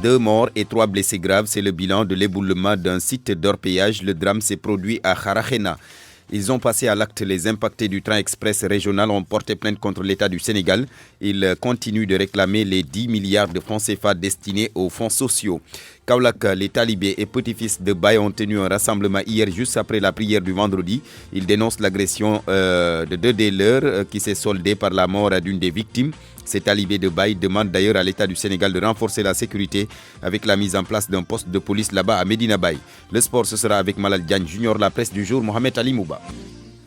2 morts et 3 blessés graves, c'est le bilan de l'éboulement d'un site d'orpaillage. Le drame s'est produit à Kharakhena. Ils ont passé à l'acte. Les impactés du train express régional ont porté plainte contre l'État du Sénégal. Ils continuent de réclamer les 10 milliards de francs CFA destinés aux fonds sociaux. Kaolack, les talibés et petits-fils de Baye ont tenu un rassemblement hier juste après la prière du vendredi. Ils dénoncent l'agression de 2 des leurs qui s'est soldée par la mort d'une des victimes. Ces talibés de Baye demandent d'ailleurs à l'État du Sénégal de renforcer la sécurité avec la mise en place d'un poste de police là-bas à Medina Baye. Le sport, ce sera avec Malal Diagne Junior, la presse du jour, Mohamed Ali Mouba.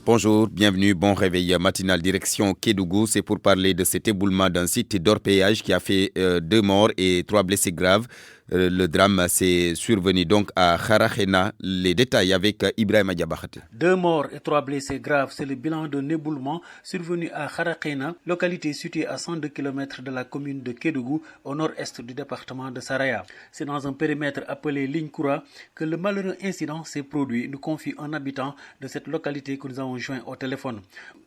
Bonjour, bienvenue, bon réveil matinal direction Kédougou. C'est pour parler de cet éboulement d'un site d'orpaillage qui a fait 2 morts et 3 blessés graves. Le drame s'est survenu donc à Kharakhena. Les détails avec Ibrahima Diabakhate. 2 morts et 3 blessés graves, c'est le bilan d'un éboulement survenu à Kharakhena, localité située à 102 km de la commune de Kédougou, au nord-est du département de Saraya. C'est dans un périmètre appelé Ligne-Koura que le malheureux incident s'est produit, nous confie un habitant de cette localité que nous avons joint au téléphone.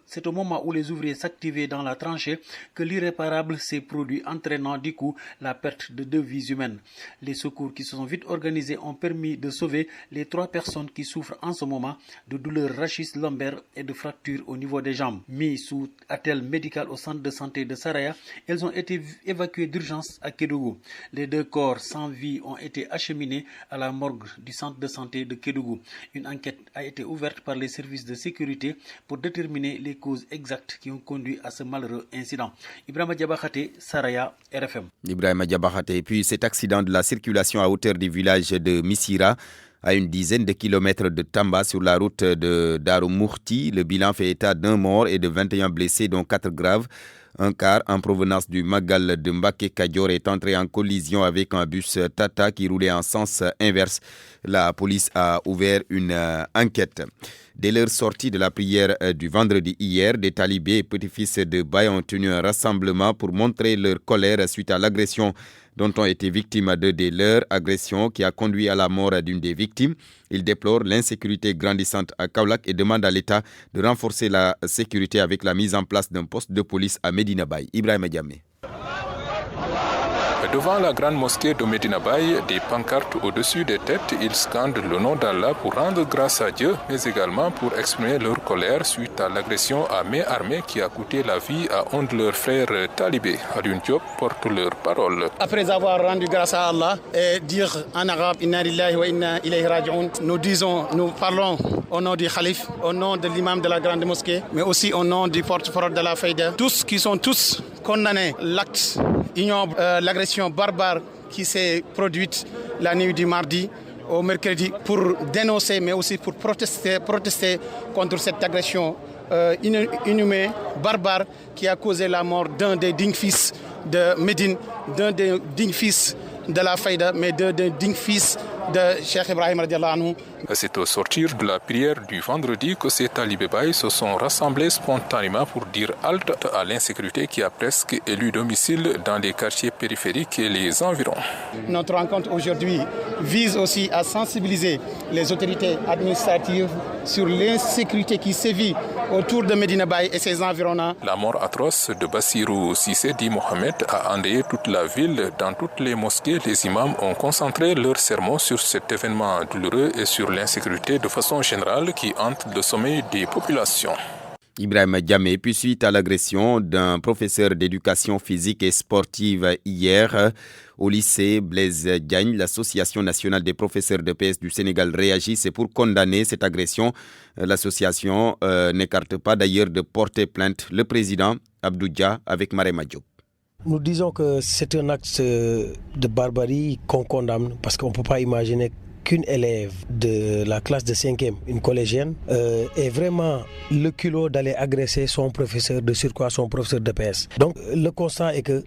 C'est au moment où les ouvriers s'activaient dans la tranchée que l'irréparable s'est produit, entraînant du coup la perte de 2 vies humaines. Les secours qui se sont vite organisés ont permis de sauver les 3 personnes qui souffrent en ce moment de douleurs rachis lombaires et de fractures au niveau des jambes. Mises sous attelle médical au centre de santé de Saraya, elles ont été évacuées d'urgence à Kédougou. Les 2 corps sans vie ont été acheminés à la morgue du centre de santé de Kédougou. Une enquête a été ouverte par les services de sécurité pour déterminer les causes exactes qui ont conduit à ce malheureux incident. Ibrahima Diabakhate, Saraya, RFM. Ibrahima Diabakhate. Et puis cet accident de la circulation à hauteur du village de Missira, à une dizaine de kilomètres de Tamba sur la route de Darumourti. Le bilan fait état d'1 mort et de 21 blessés, dont 4 graves. Un car en provenance du Magal de Mbaké Kadior est entré en collision avec un bus Tata qui roulait en sens inverse. La police a ouvert une enquête. Dès leur sortie de la prière du vendredi hier, des talibés et petits-fils de Baye ont tenu un rassemblement pour montrer leur colère suite à l'agression dont ont été victimes 2 des leurs, agression qui a conduit à la mort d'une des victimes. Ils déplorent l'insécurité grandissante à Kaolack et demandent à l'État de renforcer la sécurité avec la mise en place d'un poste de police à Medina Baye. Ibrahima Diamé. Devant la grande mosquée de Medina Baye, des pancartes au-dessus des têtes, ils scandent le nom d'Allah pour rendre grâce à Dieu, mais également pour exprimer leur colère suite à l'agression à main armée qui a coûté la vie à un de leurs frères talibés. Alioune Diop porte leur parole. Après avoir rendu grâce à Allah et dire en arabe Inna lillahi wa inna ilayhi raji'un, nous parlons au nom du Khalif, au nom de l'imam de la grande mosquée, mais aussi au nom du porte-parole de la Faïda. Tous qui sont tous condamnés l'acte ignoble, l'agression barbare qui s'est produite la nuit du mardi au mercredi pour dénoncer mais aussi pour protester contre cette agression inhumaine, barbare qui a causé la mort d'un des dignes fils de Médine, d'un des dignes fils de la Faïda, mais d'un des dignes fils de Cheikh Ibrahim radiallahu anhu. C'est au sortir de la prière du vendredi que ces talibés Baye se sont rassemblés spontanément pour dire halte à l'insécurité qui a presque élu domicile dans les quartiers périphériques et les environs. Notre rencontre aujourd'hui vise aussi à sensibiliser les autorités administratives sur l'insécurité qui sévit autour de Medina Baye et ses environnants. La mort atroce de Bassirou Cissé dit Mohamed a endeuillé toute la ville. Dans toutes les mosquées, les imams ont concentré leurs sermons sur cet événement douloureux et sur l'insécurité de façon générale qui hante le sommeil des populations. Ibrahima Diamé, puis suite à l'agression d'un professeur d'éducation physique et sportive hier au lycée Blaise Diagne, l'Association nationale des professeurs de PS du Sénégal réagit. C'est pour condamner cette agression. L'association n'écarte pas d'ailleurs de porter plainte. Le président Abdou Dia avec Marema Diop. Nous disons que c'est un acte de barbarie qu'on condamne parce qu'on ne peut pas imaginer qu'une élève de la classe de 5e, une collégienne, ait vraiment le culot d'aller agresser son professeur, de surcroît son professeur de PS. Donc le constat est que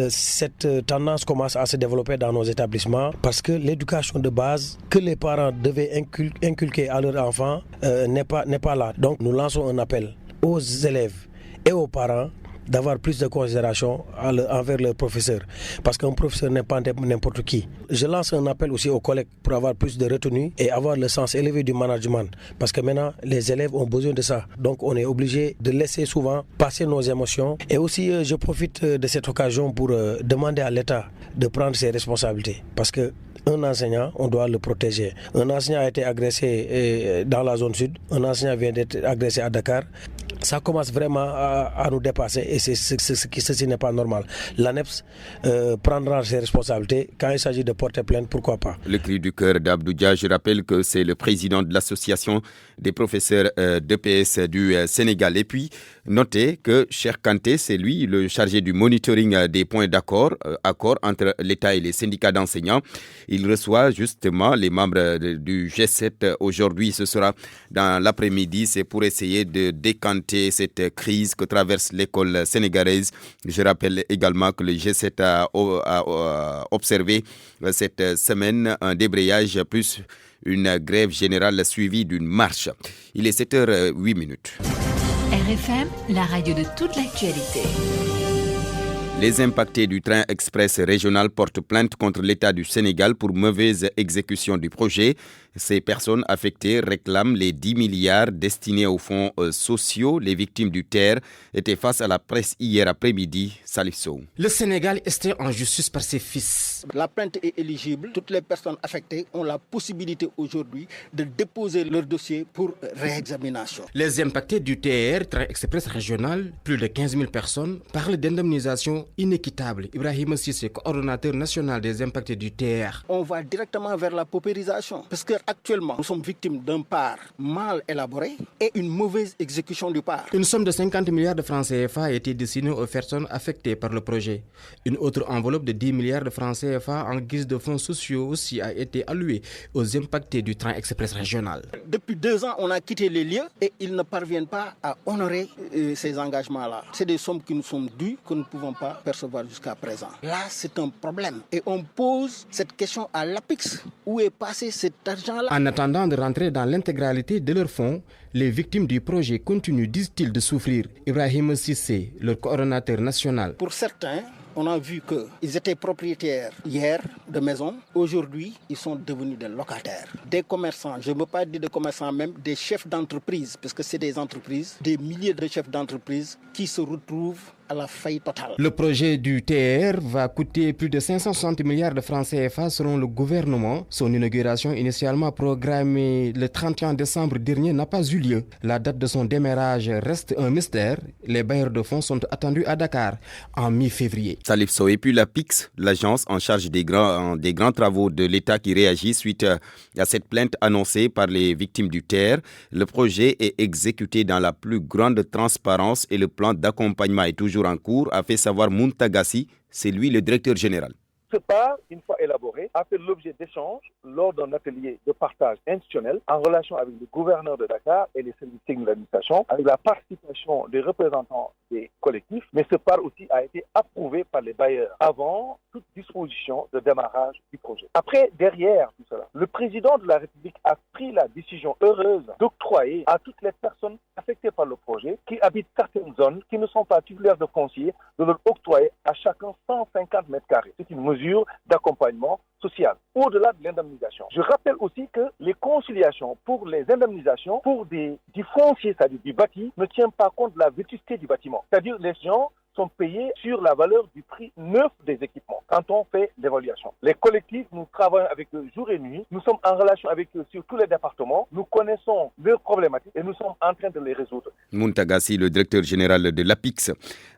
cette tendance commence à se développer dans nos établissements parce que l'éducation de base que les parents devaient inculquer à leurs enfants n'est pas là. Donc nous lançons un appel aux élèves et aux parents d'avoir plus de considération envers leurs professeurs. Parce qu'un professeur n'est pas n'importe qui. Je lance un appel aussi aux collègues pour avoir plus de retenue et avoir le sens élevé du management. Parce que maintenant, les élèves ont besoin de ça. Donc on est obligé de laisser souvent passer nos émotions. Et aussi, je profite de cette occasion pour demander à l'État de prendre ses responsabilités. Parce que un enseignant, on doit le protéger. Un enseignant a été agressé dans la zone sud. Un enseignant vient d'être agressé à Dakar. Ça commence vraiment à nous dépasser et ceci n'est pas normal. L'ANEPS prendra ses responsabilités. Quand il s'agit de porter plainte, pourquoi pas. Le cri du cœur d'Abdoudia, je rappelle que c'est le président de l'association des professeurs d'EPS du Sénégal. Et puis, notez que Cheikh Kanté, c'est lui le chargé du monitoring des points d'accord entre l'État et les syndicats d'enseignants. Il reçoit justement les membres du G7 aujourd'hui. Ce sera dans l'après-midi. C'est pour essayer de décanter cette crise que traverse l'école sénégalaise. Je rappelle également que le G7 a observé cette semaine un débrayage plus une grève générale suivie d'une marche. Il est 7h08. RFM, la radio de toute l'actualité. Les impactés du train express régional portent plainte contre l'État du Sénégal pour mauvaise exécution du projet. Ces personnes affectées réclament les 10 milliards destinés aux fonds sociaux. Les victimes du TER étaient face à la presse hier après-midi. Salif Sow. Le Sénégal est extrait en justice par ses fils. La plainte est éligible. Toutes les personnes affectées ont la possibilité aujourd'hui de déposer leur dossier pour réexamination. Les impactés du TER, train express régional, plus de 15 000 personnes, parlent d'indemnisation inéquitable. Ibrahim Sissé, coordonnateur national des impactés du TER. On va directement vers la paupérisation parce qu'actuellement, nous sommes victimes d'un part mal élaboré et une mauvaise exécution du part. Une somme de 50 milliards de francs CFA a été destinée aux personnes affectées par le projet. Une autre enveloppe de 10 milliards de francs CFA en guise de fonds sociaux aussi a été allouée aux impactés du train express régional. Depuis 2 ans, on a quitté les lieux et ils ne parviennent pas à honorer ces engagements-là. C'est des sommes qui nous sont dues, que nous ne pouvons pas percevoir jusqu'à présent. Là, c'est un problème. Et on pose cette question à l'APIX. Où est passé cet argent-là? En attendant de rentrer dans l'intégralité de leurs fonds, les victimes du projet continuent, disent-ils, de souffrir. Ibrahim Sissé, leur coordonnateur national. Pour certains, on a vu qu'ils étaient propriétaires hier de maisons. Aujourd'hui, ils sont devenus des locataires. Des commerçants, je ne veux pas dire des commerçants même, des chefs d'entreprise, parce que c'est des entreprises, des milliers de chefs d'entreprise qui se retrouvent à la faillite totale. Le projet du TER va coûter plus de 560 milliards de francs CFA selon le gouvernement. Son inauguration initialement programmée le 31 décembre dernier n'a pas eu lieu. La date de son démarrage reste un mystère. Les bailleurs de fonds sont attendus à Dakar en mi-février. Salif Sow. Et puis la PIX, l'agence en charge des grands travaux de l'État qui réagit suite à cette plainte annoncée par les victimes du TER. Le projet est exécuté dans la plus grande transparence et le plan d'accompagnement est toujours en cours, a fait savoir Muntagassi, c'est lui le directeur général. Ce part, une fois élaboré, a fait l'objet d'échanges lors d'un atelier de partage institutionnel en relation avec le gouverneur de Dakar et les services techniques de l'administration, avec la participation des représentants des collectifs, mais ce part aussi a été approuvé par les bailleurs avant toute disposition de démarrage du projet. Après, derrière tout cela, le président de la République a pris la décision heureuse d'octroyer à toutes les personnes affectées par le projet, qui habitent certaines zones, qui ne sont pas titulaires de foncier, de leur octroyer à chacun 150 mètres carrés. C'est une mesure d'accompagnement social, au-delà de l'indemnisation. Je rappelle aussi que les conciliations pour les indemnisations, pour du foncier, c'est-à-dire du bâti, ne tiennent pas compte de la vétusté du bâtiment. C'est-à-dire les gens sont payés sur la valeur du prix neuf des équipements quand on fait l'évaluation. Les collectifs, nous travaillons avec eux jour et nuit. Nous sommes en relation avec eux sur tous les départements. Nous connaissons leurs problématiques et nous sommes en train de les résoudre. Muntagassi, le directeur général de l'APIX.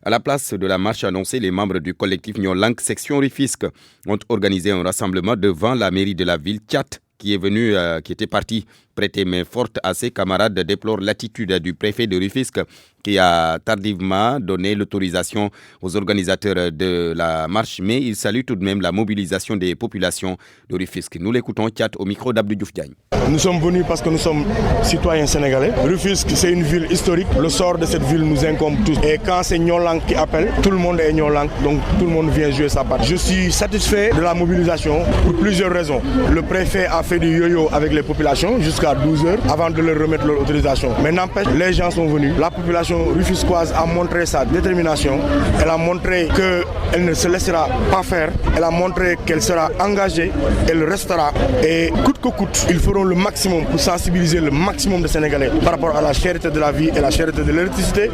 À la place de la marche annoncée, les membres du collectif Nyolank section Rufisque ont organisé un rassemblement devant la mairie de la ville. Tchat, qui était parti prêter main forte à ses camarades, déplore l'attitude du préfet de Rufisque qui a tardivement donné l'autorisation aux organisateurs de la marche, mais il salue tout de même la mobilisation des populations de Rufisque. Nous l'écoutons, Tchat, au micro d'Abdou Diouf Diagne. Nous sommes venus parce que nous sommes citoyens sénégalais. Rufisque, c'est une ville historique. Le sort de cette ville nous incombe tous. Et quand c'est Nyolank qui appelle, tout le monde est Nyolank, donc tout le monde vient jouer sa part. Je suis satisfait de la mobilisation pour plusieurs raisons. Le préfet a fait du yo-yo avec les populations jusqu'à jusqu'à 12h avant de leur remettre leur autorisation. Mais n'empêche, les gens sont venus. La population rufisquoise a montré sa détermination. Elle a montré qu'elle ne se laissera pas faire. Elle a montré qu'elle sera engagée. Elle restera. Et coûte que coûte, ils feront le maximum pour sensibiliser le maximum de Sénégalais par rapport à la cherté de la vie et la cherté de l'électricité.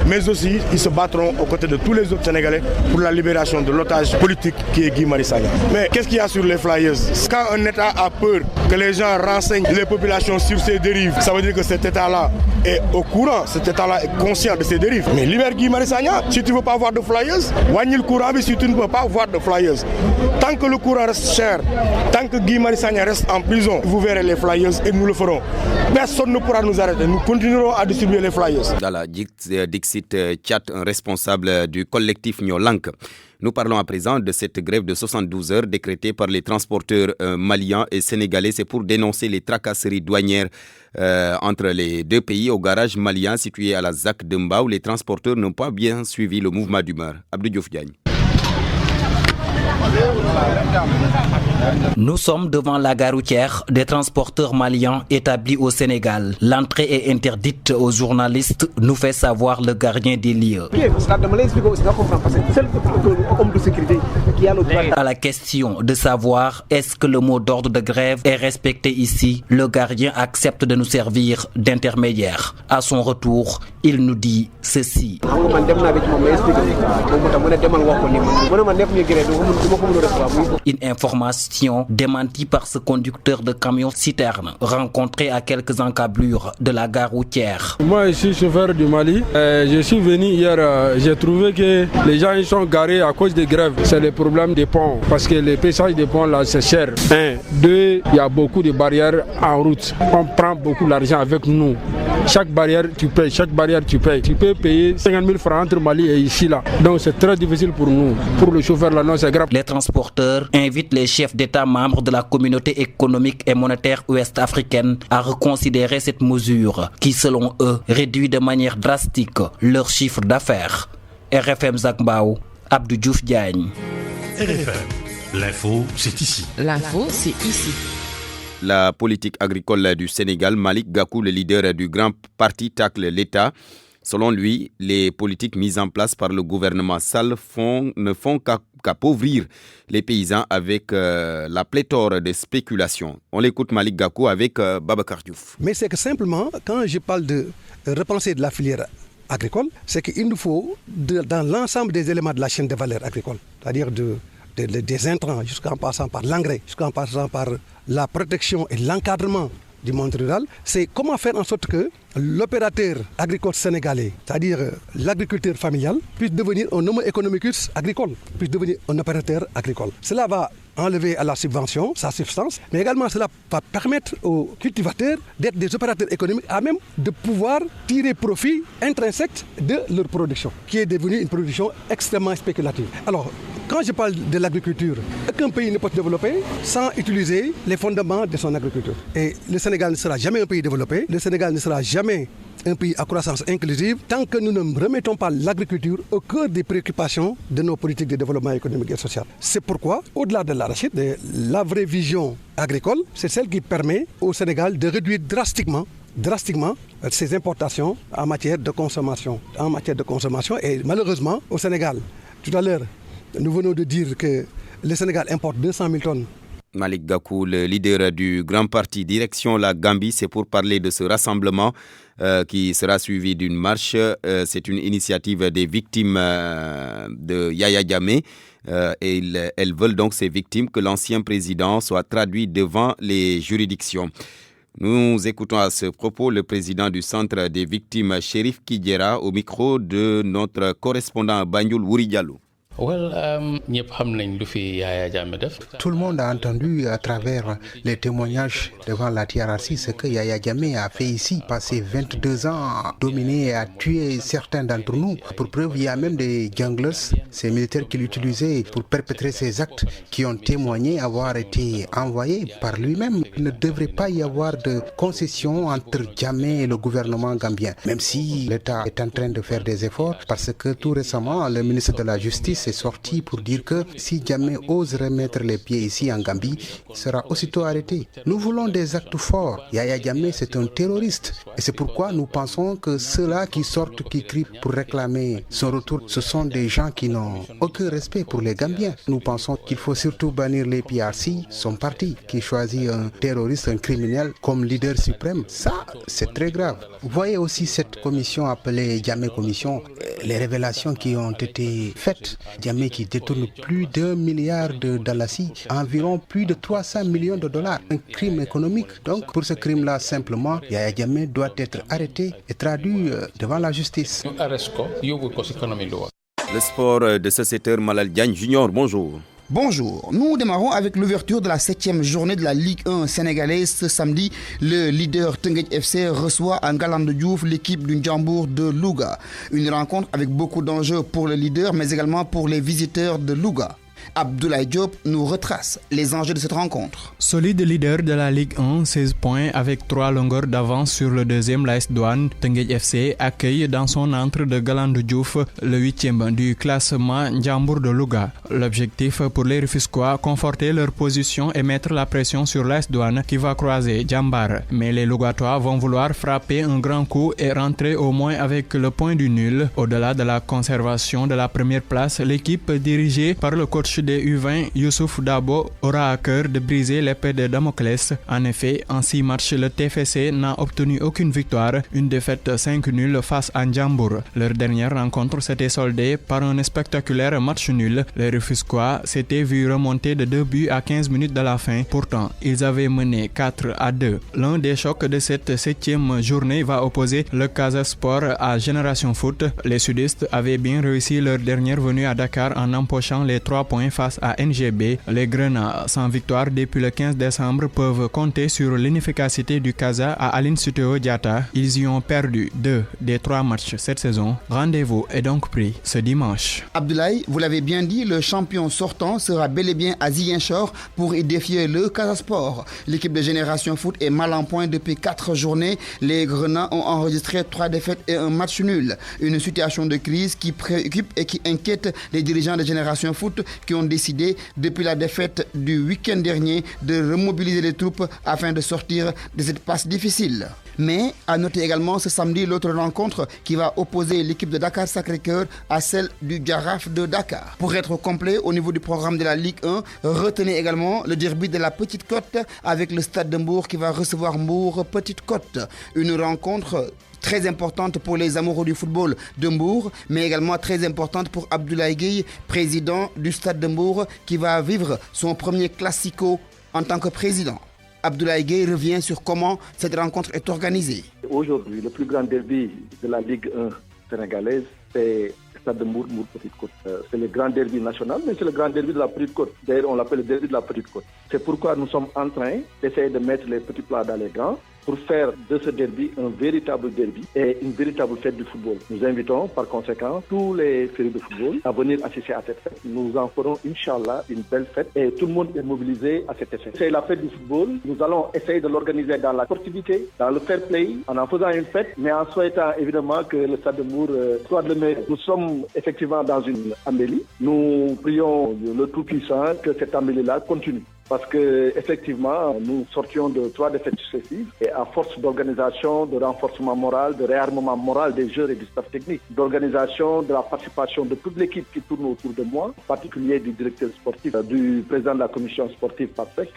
Mais aussi, ils se battront aux côtés de tous les autres Sénégalais pour la libération de l'otage politique qui est Guy Marius Sagna. Mais qu'est-ce qu'il y a sur les flyers? Quand un État a peur que les gens renseignent les populations sur ses dérives, ça veut dire que cet État-là est au courant, cet État-là est conscient de ses dérives. Mais libère Guy Marius Sagna, si tu ne veux pas voir de flyers, wagner le courant, mais si tu ne peux pas voir de flyers. Tant que le courant reste cher, tant que Guy Marius Sagna reste en prison, vous verrez les flyers et nous le ferons. Personne ne pourra nous arrêter, nous continuerons à distribuer les flyers. Dans la Dixit Chat, un responsable du collectif Nyolank. Nous parlons à présent de cette grève de 72 heures décrétée par les transporteurs maliens et sénégalais. C'est pour dénoncer les tracasseries douanières entre les deux pays. Au garage malien situé à la ZAC de Mbao, les transporteurs n'ont pas bien suivi le mouvement d'humeur. Abdou Diouf Diagne. Nous sommes devant la gare routière des transporteurs maliens établis au Sénégal. L'entrée est interdite aux journalistes, nous fait savoir le gardien des lieux. À la question de savoir est-ce que le mot d'ordre de grève est respecté ici, le gardien accepte de nous servir d'intermédiaire. À son retour, il nous dit ceci. Une information démentie par ce conducteur de camion citerne rencontré à quelques encablures de la gare routière. Moi, je suis chauffeur du Mali. Je suis venu hier. J'ai trouvé que les gens ils sont garés à cause des grèves. C'est le problème des ponts. Parce que le paysage des ponts là, c'est cher. 1. 2. Il y a beaucoup de barrières en route. On prend beaucoup d'argent avec nous. Chaque barrière, tu payes. Chaque barrière, tu payes. Tu peux payer 50 000 francs entre Mali et ici là. Donc c'est très difficile pour nous. Pour le chauffeur là, non, c'est grave. Les transporteurs invitent les chefs d'État membres de la communauté économique et monétaire ouest-africaine à reconsidérer cette mesure qui, selon eux, réduit de manière drastique leur chiffre d'affaires. RFM Zakmbao, Abdou Diouf Diagne. RFM, l'info, c'est ici. L'info, c'est ici. La politique agricole du Sénégal, Malick Gakou, le leader du grand parti, tacle l'État. Selon lui, les politiques mises en place par le gouvernement Sall ne font qu'appauvrir les paysans avec la pléthore de spéculations. On l'écoute Malick Gakou avec Babacar Diouf. Mais c'est que simplement, quand je parle de repenser de la filière agricole, c'est qu'il nous faut, dans l'ensemble des éléments de la chaîne de valeur agricole, c'est-à-dire des intrants, jusqu'en passant par l'engrais, jusqu'en passant par la protection et l'encadrement du monde rural, c'est comment faire en sorte que l'opérateur agricole sénégalais, c'est-à-dire l'agriculteur familial, puisse devenir un homo economicus agricole, puisse devenir un opérateur agricole. Cela va enlever à la subvention sa substance, mais également cela va permettre aux cultivateurs d'être des opérateurs économiques à même de pouvoir tirer profit intrinsèque de leur production, qui est devenue une production extrêmement spéculative. Alors, quand je parle de l'agriculture, aucun pays ne peut se développer sans utiliser les fondements de son agriculture. Et le Sénégal ne sera jamais un pays développé, le Sénégal ne sera jamais un pays à croissance inclusive tant que nous ne remettons pas l'agriculture au cœur des préoccupations de nos politiques de développement économique et social. C'est pourquoi, au-delà de l'arachide, la vraie vision agricole, c'est celle qui permet au Sénégal de réduire drastiquement ses importations en matière de consommation. Et malheureusement, au Sénégal, tout à l'heure, nous venons de dire que le Sénégal importe 200 000 tonnes. Malick Gakou, le leader du grand parti direction la Gambie, c'est pour parler de ce rassemblement qui sera suivi d'une marche. C'est une initiative des victimes de Yaya Jammeh. Et elles veulent donc, ces victimes, que l'ancien président soit traduit devant les juridictions. Nous écoutons à ce propos le président du centre des victimes, Chérif Kidjera, au micro de notre correspondant Banjul Wuri Diallo. Tout le monde a entendu à travers les témoignages devant la TRRC ce que Yaya Jammeh a fait ici, passé 22 ans à dominer et à tuer certains d'entre nous. Pour preuve, il y a même des ganglers, ces militaires qu'il utilisait pour perpétrer ces actes, qui ont témoigné avoir été envoyés par lui-même. Il ne devrait pas y avoir de concession entre Jammeh et le gouvernement gambien, même si l'État est en train de faire des efforts, parce que tout récemment, le ministre de la Justice s'est sorti pour dire que si Djamé ose remettre les pieds ici en Gambie, il sera aussitôt arrêté. Nous voulons des actes forts. Yaya Jammeh, c'est un terroriste. Et c'est pourquoi nous pensons que ceux-là qui sortent, qui crient pour réclamer son retour, ce sont des gens qui n'ont aucun respect pour les Gambiens. Nous pensons qu'il faut surtout bannir les PRC, son parti, qui choisit un terroriste, un criminel comme leader suprême. Ça, c'est très grave. Vous voyez aussi cette commission appelée Jammeh Commission, les révélations qui ont été faites. Jammeh qui détourne plus d'1 milliard de dalasi, environ plus de 300 millions de dollars. Un crime économique. Donc, pour ce crime-là, simplement, Yaya Jammeh doit être arrêté et traduit devant la justice. Le sport de ce secteur, Malal Diagne Junior, bonjour. Bonjour, nous démarrons avec l'ouverture de la 7e journée de la Ligue 1 sénégalaise. Ce samedi, le leader Teungueth FC reçoit en Galandou Diouf l'équipe du Ndiambour de Louga. Une rencontre avec beaucoup d'enjeux pour le leader, mais également pour les visiteurs de Louga. Abdoulaye Diop nous retrace les enjeux de cette rencontre. Solide leader de la Ligue 1, 16 points avec 3 longueurs d'avance sur le deuxième, l'AS Douane, Teungueth FC accueille dans son antre de Galandou Diouf le 8e du classement Ndiambour de Louga. L'objectif pour les Rufisquois, conforter leur position et mettre la pression sur l'AS Douane qui va croiser Djambar. Mais les Lougatois vont vouloir frapper un grand coup et rentrer au moins avec le point du nul. Au-delà de la conservation de la première place, l'équipe dirigée par le coach des U20, Youssouf Dabo, aura à cœur de briser l'épée de Damoclès. En effet, en 6 matchs, le TFC n'a obtenu aucune victoire, une défaite 5-0 face à Ndiambour. Leur dernière rencontre s'était soldée par un spectaculaire match nul. Les Rufisquois s'étaient vus remonter de 2 buts à 15 minutes de la fin. Pourtant, ils avaient mené 4-2. L'un des chocs de cette 7e journée va opposer le Casa Sport à Génération Foot. Les sudistes avaient bien réussi leur dernière venue à Dakar en empochant les 3 points face à NGB. Les Grenats, sans victoire depuis le 15 décembre, peuvent compter sur l'inefficacité du Casa à Aline Sitoé Diatta. Ils y ont perdu 2 des 3 matchs cette saison. Rendez-vous est donc pris ce dimanche. Abdoulaye, vous l'avez bien dit, le champion sortant sera bel et bien à Ziguinchor pour y défier le Casa Sport. L'équipe de Génération Foot est mal en point depuis 4 journées. Les Grenats ont enregistré 3 défaites et un match nul. Une situation de crise qui préoccupe et qui inquiète les dirigeants de Génération Foot qui ont décidé depuis la défaite du week-end dernier de remobiliser les troupes afin de sortir de cette passe difficile. Mais à noter également ce samedi l'autre rencontre qui va opposer l'équipe de Dakar Sacré-Cœur à celle du Jaraaf de Dakar. Pour être complet au niveau du programme de la Ligue 1, retenez également le derby de la Petite Côte avec le Stade de Mbour qui va recevoir Mbour Petite Côte. Une rencontre très importante pour les amoureux du football de Mbour, mais également très importante pour Abdoulaye Gueye, président du Stade de Mbour, qui va vivre son premier classico en tant que président. Abdoulaye Gueye revient sur comment cette rencontre est organisée. Aujourd'hui, le plus grand derby de la Ligue 1 sénégalaise, c'est le Stade de Mbour, Petite Côte. C'est le grand derby national, mais c'est le grand derby de la Petite Côte. D'ailleurs, on l'appelle le derby de la Petite Côte. C'est pourquoi nous sommes en train d'essayer de mettre les petits plats dans les grands pour faire de ce derby un véritable derby et une véritable fête du football. Nous invitons par conséquent tous les férus de football à venir assister à cette fête. Nous en ferons, Inch'Allah, une belle fête et tout le monde est mobilisé à cet effet. C'est la fête du football. Nous allons essayer de l'organiser dans la sportivité, dans le fair play, en faisant une fête, mais en souhaitant évidemment que le Stade de Mbour soit le meilleur. Nous sommes effectivement dans une amélie. Nous prions le Tout-Puissant que cette amélie-là continue. Parce que effectivement, nous sortions de 3 défaites successives et à force d'organisation, de renforcement moral, de réarmement moral des joueurs et du staff technique, d'organisation, de la participation de toute l'équipe qui tourne autour de moi, en particulier du directeur sportif, du président de la commission sportive PAPSEC.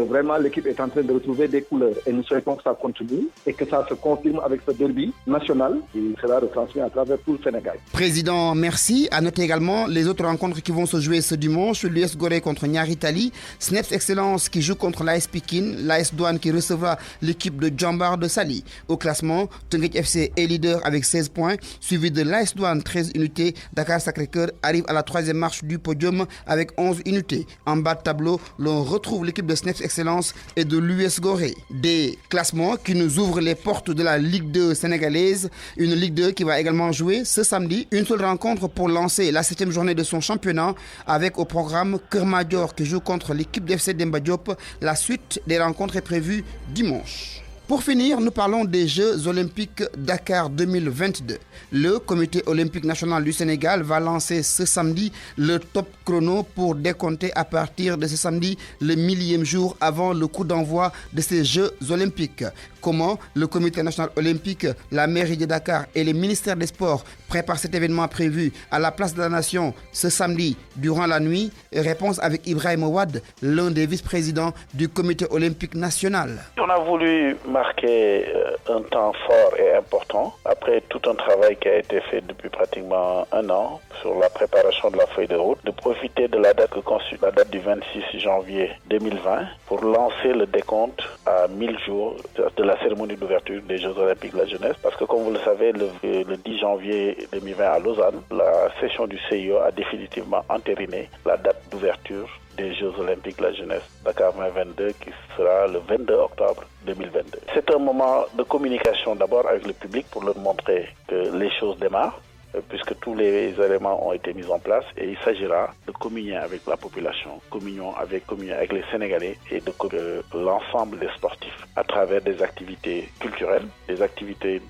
Vraiment, l'équipe est en train de retrouver des couleurs et nous souhaitons que ça continue et que ça se confirme avec ce derby national qui sera retransmis à travers tout le Sénégal. Président, merci. À noter également les autres rencontres qui vont se jouer ce dimanche. L'US Gorée contre Niary Tally, Snaps Excellence qui joue contre l'AS Pikine, l'AS Douane qui recevra l'équipe de Djambar de Sali. Au classement, Teungueth FC est leader avec 16 points, suivi de l'AS Douane 13 unités. Dakar Sacré-Cœur arrive à la 3e marche du podium avec 11 unités. En bas de tableau, l'on retrouve l'équipe de Snaps Excellence et de l'US Gorée. Des classements qui nous ouvrent les portes de la Ligue 2 sénégalaise, une Ligue 2 qui va également jouer ce samedi. Une seule rencontre pour lancer la 7e journée de son championnat avec au programme Keur Madior qui joue contre l'équipe d'FC Demba Diop. La suite des rencontres est prévue dimanche. Pour finir, nous parlons des Jeux Olympiques Dakar 2022. Le Comité Olympique National du Sénégal va lancer ce samedi le top chrono pour décompter à partir de ce samedi le 1000e jour avant le coup d'envoi de ces Jeux Olympiques. Comment le Comité National Olympique, la mairie de Dakar et le ministère des Sports préparent cet événement prévu à la place de la Nation ce samedi durant la nuit? Réponse avec Ibrahim Ouad, l'un des vice-présidents du Comité Olympique National. On a voulu marquer un temps fort et important après tout un travail qui a été fait depuis pratiquement un an sur la préparation de la feuille de route, de profiter de la date que constitue la date du 26 janvier 2020 pour lancer le décompte à 1000 jours de la cérémonie d'ouverture des Jeux Olympiques de la jeunesse, parce que comme vous le savez, le 10 janvier 2020 à Lausanne, la session du CIO a définitivement entériné la date d'ouverture des Jeux Olympiques de la jeunesse Dakar 2022 qui sera le 22 octobre 2022. C'est un moment de communication d'abord avec le public pour leur montrer que les choses démarrent, puisque tous les éléments ont été mis en place, et il s'agira de communier avec la population, communier avec les Sénégalais et de l'ensemble des sportifs à travers des activités culturelles, des activités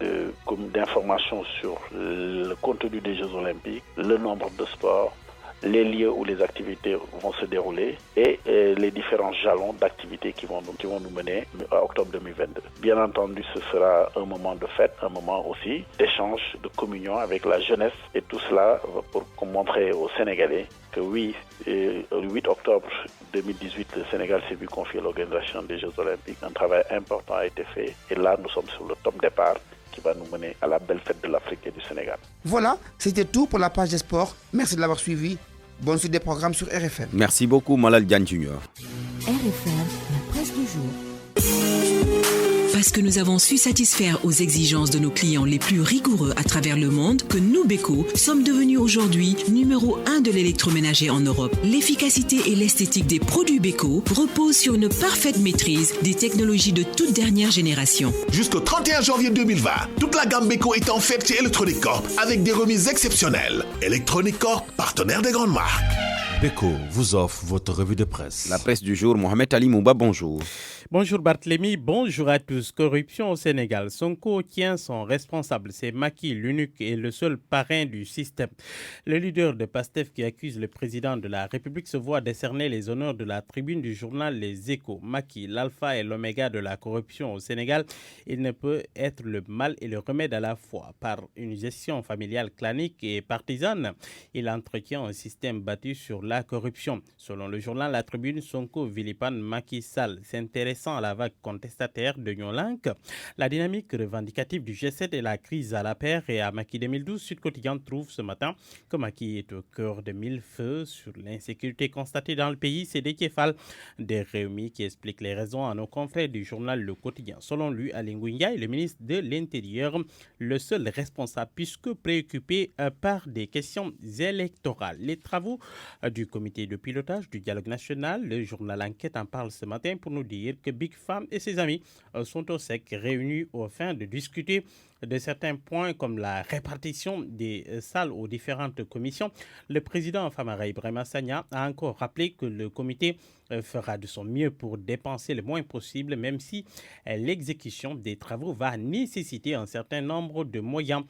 d'information sur le contenu des Jeux Olympiques, le nombre de sports, les lieux où les activités vont se dérouler et les différents jalons d'activités qui vont nous mener à octobre 2022. Bien entendu, ce sera un moment de fête, un moment aussi d'échange, de communion avec la jeunesse, et tout cela pour montrer aux Sénégalais que oui, le 8 octobre 2018, le Sénégal s'est vu confier l'organisation des Jeux Olympiques. Un travail important a été fait et là, nous sommes sur le top départ qui va nous mener à la belle fête de l'Afrique et du Sénégal. Voilà, c'était tout pour la page des sports. Merci de l'avoir suivi. Bonne suite des programmes sur RFM. Merci beaucoup, Malal Diane Junior. RFM, la presse du jour. Parce que nous avons su satisfaire aux exigences de nos clients les plus rigoureux à travers le monde, que nous, Beko, sommes devenus aujourd'hui numéro 1 de l'électroménager en Europe. L'efficacité et l'esthétique des produits Beko reposent sur une parfaite maîtrise des technologies de toute dernière génération. Jusqu'au 31 janvier 2020, toute la gamme Beko est en fête chez Electronic Corp avec des remises exceptionnelles. Electronic Corp, partenaire des grandes marques. Beko vous offre votre revue de presse. La presse du jour, Mohamed Ali Mouba, bonjour. Bonjour Barthélémy, bonjour à tous. Corruption au Sénégal. Sonko tient son responsable. C'est Macky, l'unique et le seul parrain du système. Le leader de PASTEF qui accuse le président de la République se voit décerner les honneurs de la tribune du journal Les Échos. Macky, l'alpha et l'oméga de la corruption au Sénégal, il ne peut être le mal et le remède à la fois. Par une gestion familiale clanique et partisane, il entretient un système bâti sur la corruption. Selon le journal La Tribune, Sonko vilipende Macky Sall, s'intéressant à la vague contestataire de Nyolank, la dynamique revendicative du G7 et la crise à la paire et à Macky 2012, Sud Quotidien trouve ce matin que Macky est au cœur de mille feux sur l'insécurité constatée dans le pays. C'est Déthié Fall des Rewmi qui explique les raisons à nos confrères du journal Le Quotidien. Selon lui, Aly Ngouille Ndiaye, le ministre de l'Intérieur, le seul responsable puisque préoccupé par des questions électorales. Les travaux du comité de pilotage du dialogue national, le journal Enquête en parle ce matin pour nous dire que Big Fam et ses amis sont au sec, réunis au fin de discuter de certains points comme la répartition des salles aux différentes commissions. Le président Famara Ibrahima Sagna a encore rappelé que le comité fera de son mieux pour dépenser le moins possible, même si l'exécution des travaux va nécessiter un certain nombre de moyens.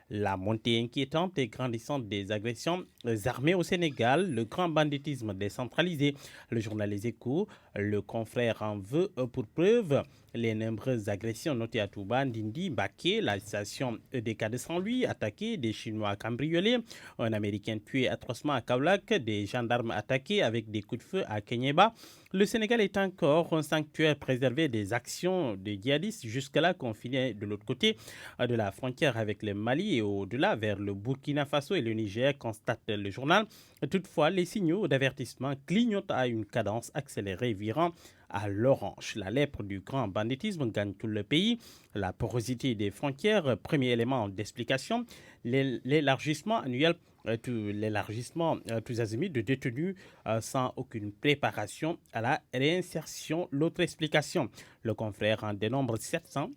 La montée inquiétante et grandissante des agressions armées au Sénégal, le grand banditisme décentralisé, le journal Les Échos, le confrère en veut pour preuve les nombreuses agressions notées à Touba, Ndindi, Baké, la station EDK de Saint-Louis attaquée, des Chinois cambriolés, un Américain tué atrocement à Kaolack, des gendarmes attaqués avec des coups de feu à Kenyeba. Le Sénégal est encore un sanctuaire préservé des actions des djihadistes, jusque-là confinés de l'autre côté de la frontière avec le Mali et au-delà vers le Burkina Faso et le Niger, constate le journal. Toutefois, les signaux d'avertissement clignotent à une cadence accélérée virant à l'orange. La lèpre du grand banditisme gagne tout le pays. La porosité des frontières, premier élément d'explication. L'élargissement annuel, tous azimuts de détenus sans aucune préparation à la réinsertion. L'autre explication, le confrère en dénombre 700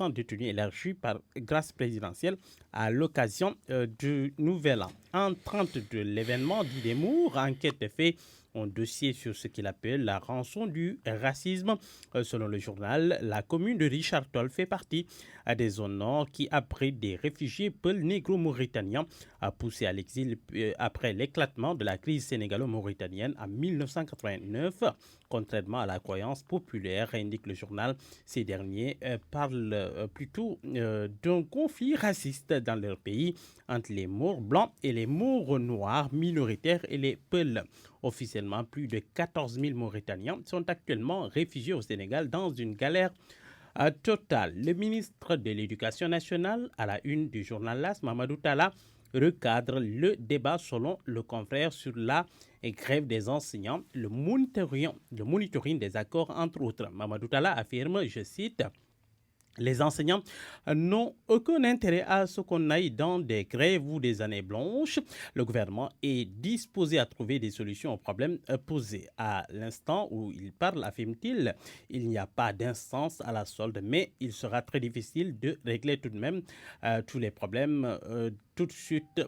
détenus élargis par grâce présidentielle à l'occasion du Nouvel An. En 30 de l'événement d'Idémour, enquête fait un dossier sur ce qu'il appelle la rançon du racisme. Selon le journal, la commune de Richard Toll fait partie des zones nord qui abritent des réfugiés peuls négro-mauritaniens poussés à l'exil après l'éclatement de la crise sénégalo-mauritanienne en 1989. Contrairement à la croyance populaire, indique le journal, ces derniers parlent plutôt d'un conflit raciste dans leur pays entre les Maures blancs et les Maures noirs minoritaires et les Peuls. Officiellement, plus de 14 000 Mauritaniens sont actuellement réfugiés au Sénégal dans une galère totale. Le ministre de l'Éducation nationale, à la une du journal LAS, Mamadou Talla, recadre le débat selon le confrère sur la grève des enseignants, le monitoring des accords entre autres. Mamadou Talla affirme, je cite, les enseignants n'ont aucun intérêt à ce qu'on aille dans des grèves ou des années blanches. Le gouvernement est disposé à trouver des solutions aux problèmes posés. À l'instant où il parle, affirme-t-il, il n'y a pas d'instance à la solde, mais il sera très difficile de régler tout de même tous les problèmes tout de suite,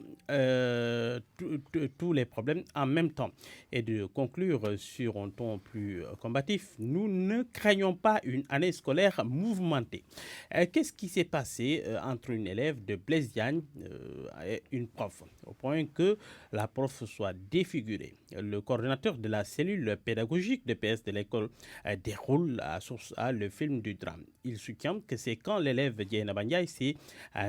tous les problèmes en même temps. Et de conclure sur un ton plus combatif, nous ne craignons pas une année scolaire mouvementée. Qu'est-ce qui s'est passé entre une élève de Blaise Diagne et une prof, au point que la prof soit défigurée? Le coordonnateur de la cellule pédagogique de PS de l'école déroule à source A le film du drame. Il soutient que c'est quand l'élève Diana Bandiaï s'est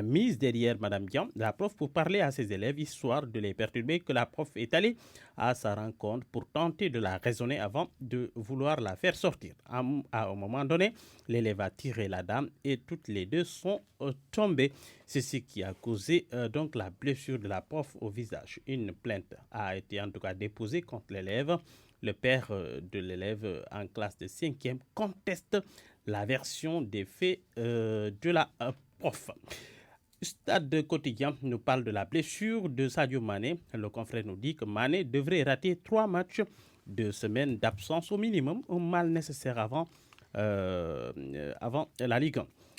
mise derrière Madame Dian, la prof, pour parler à ses élèves, histoire de les perturber, que la prof est allée à sa rencontre pour tenter de la raisonner avant de vouloir la faire sortir. À un moment donné, l'élève a tiré la dame et toutes les deux sont tombées. C'est ce qui a causé donc la blessure de la prof au visage. Une plainte a été en tout cas déposée contre l'élève. Le père de l'élève en classe de 5e conteste la version des faits de la prof. Stade quotidien nous parle de la blessure de Sadio Mané. Le confrère nous dit que Mané devrait rater 3 matchs de semaine d'absence au minimum, un mal nécessaire avant la Ligue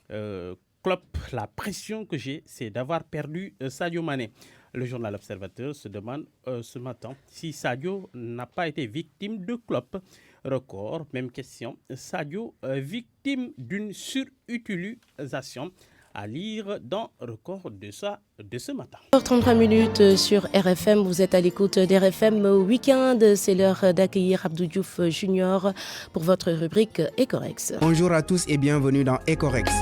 1. Klopp, la pression que j'ai, c'est d'avoir perdu Sadio Mané. Le journal Observateur se demande ce matin si Sadio n'a pas été victime de Klopp. Record, même question. Sadio, victime d'une surutilisation. À lire dans Record de ce matin. 33 minutes sur RFM, vous êtes à l'écoute d'RFM Week-end. C'est l'heure d'accueillir Abdou Diouf Junior pour votre rubrique Ecorex. Bonjour à tous et bienvenue dans Ecorex.